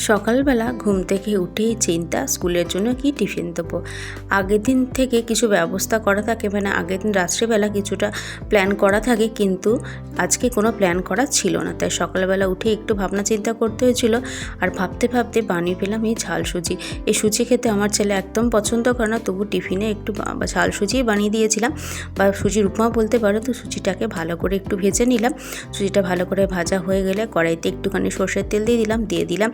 সকালবেলা ঘুম থেকে উঠেই চিন্তা স্কুলের জন্য কি টিফিন দেবো। আগের দিন থেকে কিছু ব্যবস্থা করা থাকে, মানে আগের দিন রাত্রেবেলা কিছুটা প্ল্যান করা থাকে, কিন্তু আজকে কোনো প্ল্যান করা ছিল না। তাই সকালবেলা উঠে একটু ভাবনা চিন্তা করতে হয়েছিল, আর ভাবতে ভাবতে বানিয়ে পেলাম এই ঝাল সুজি। এই সুজি খেতে আমার ছেলে একদম পছন্দ করে না, তবু টিফিনে একটু ঝাল সুজিই বানিয়ে দিয়েছিলাম, বা সুজির উপমা বলতে পারো। তো সুজিটাকে ভালো করে একটু ভেজে নিলাম। সুজিটা ভালো করে ভাজা হয়ে গেলে কড়াইতে একটুখানি সর্ষের তেল দিয়ে দিলাম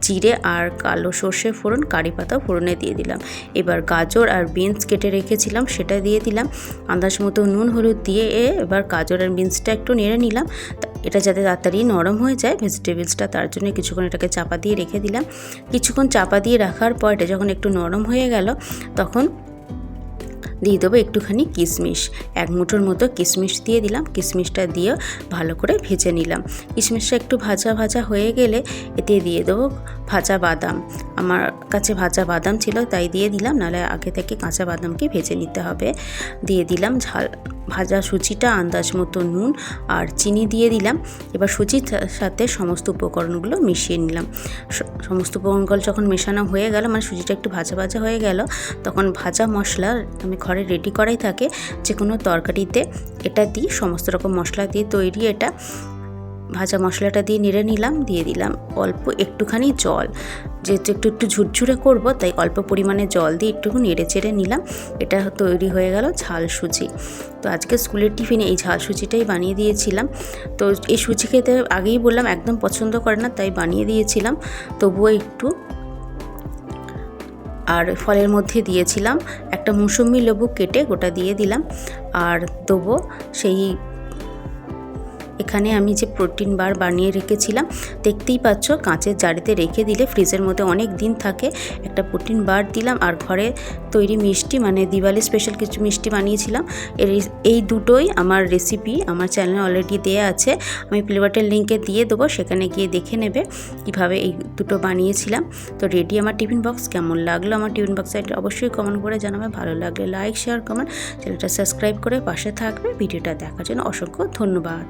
জিরে আর কালো সর্ষে ফোড়ন, কারি পাতা ফোড়নে দিয়ে দিলাম। এবার গাজর আর বিনস কেটে রেখেছিলাম সেটা দিয়ে দিলাম। আন্দাজ মতো নুন হলুদ দিয়ে এবার গাজর আর বিনসটা একটু নেড়ে নিলাম। এটা যাতে তাড়াতাড়ি নরম হয়ে যায় ভেজিটেবলসটা, তার জন্য কিছুক্ষণ এটাকে চাপা দিয়ে রেখে দিলাম। কিছুক্ষণ চাপা দিয়ে রাখার পর এটা যখন একটু নরম হয়ে গেল, তখন দিয়ে দেবো একটুখানি কিশমিশ, এক মুঠোর মতো কিশমিশ দিয়ে দিলাম। কিশমিশটা দিয়ে ভালো করে ভেজে নিলাম। কিশমিশটা একটু ভাজা ভাজা হয়ে গেলে এতে দিয়ে দেবো ভাজা বাদাম। আমার কাছে ভাজা বাদাম ছিল তাই দিয়ে দিলাম, নাহলে আগে থেকে কাঁচা বাদামকে ভেজে নিতে হবে। দিয়ে দিলাম ভাজা সুজিটা, আন্দাজ মতো নুন আর চিনি দিয়ে দিলাম। এবার সুজির সাথে সমস্ত উপকরণগুলো মিশিয়ে নিলাম। সমস্ত উপকরণগুলো যখন মেশানো হয়ে গেল, মানে সুজিটা একটু ভাজা ভাজা হয়ে গেল, তখন ভাজা মশলা আমি ঘরে রেডি করাই থাকে, যে কোনো তরকারিতে এটা দিই, সমস্ত রকম মশলা দিয়ে তৈরি এটা। ভাজা মশলাটা দিয়ে নেড়ে নিলাম। দিয়ে দিলাম অল্প একটুখানি জল, যেহেতু একটু ঝুরঝুরে করব তাই অল্প পরিমাণে জল দিয়ে একটু নেড়ে চেড়ে নিলাম। এটা তৈরি হয়ে গেল ঝাল সুজি। তো আজকে স্কুলের টিফিনে এই ঝাল সুজিটাই বানিয়ে দিয়েছিলাম। তো এই সুজি খেতে আগেই বললাম একদম পছন্দ করে না, তাই বানিয়ে দিয়েছিলাম। তবুও একটু, আর ফলের মধ্যে দিয়েছিলাম একটা মৌসুমি লেবু কেটে গোটা দিয়ে দিলাম। আর দেবো সেই এখানে আমি যে প্রোটিন বার বানিয়ে রেখেছিলাম, দেখতেই পাচ্ছ কাঁচের জারিতে রেখে দিলে ফ্রিজের মধ্যে অনেক দিন থাকে। একটা প্রোটিন বার দিলাম, আর ঘরে তৈরি মিষ্টি, মানে দিওয়ালি স্পেশাল কিছু মিষ্টি বানিয়েছিলাম। এই দুটোই আমার রেসিপি আমার চ্যানেলে অলরেডি দেওয়া আছে, আমি প্লে বাটনের লিঙ্কে দিয়ে দেবো, সেখানে গিয়ে দেখে নেবে কীভাবে এই দুটো বানিয়েছিলাম। তো রেডি আমার টিফিন বক্স। কেমন লাগলো আমার টিফিন বক্স অবশ্যই কমেন্ট করে জানাবে। ভালো লাগলে লাইক শেয়ার কমেন্ট, চ্যানেলটা সাবস্ক্রাইব করে পাশে থাকবে। ভিডিওটা দেখার জন্য অসংখ্য ধন্যবাদ।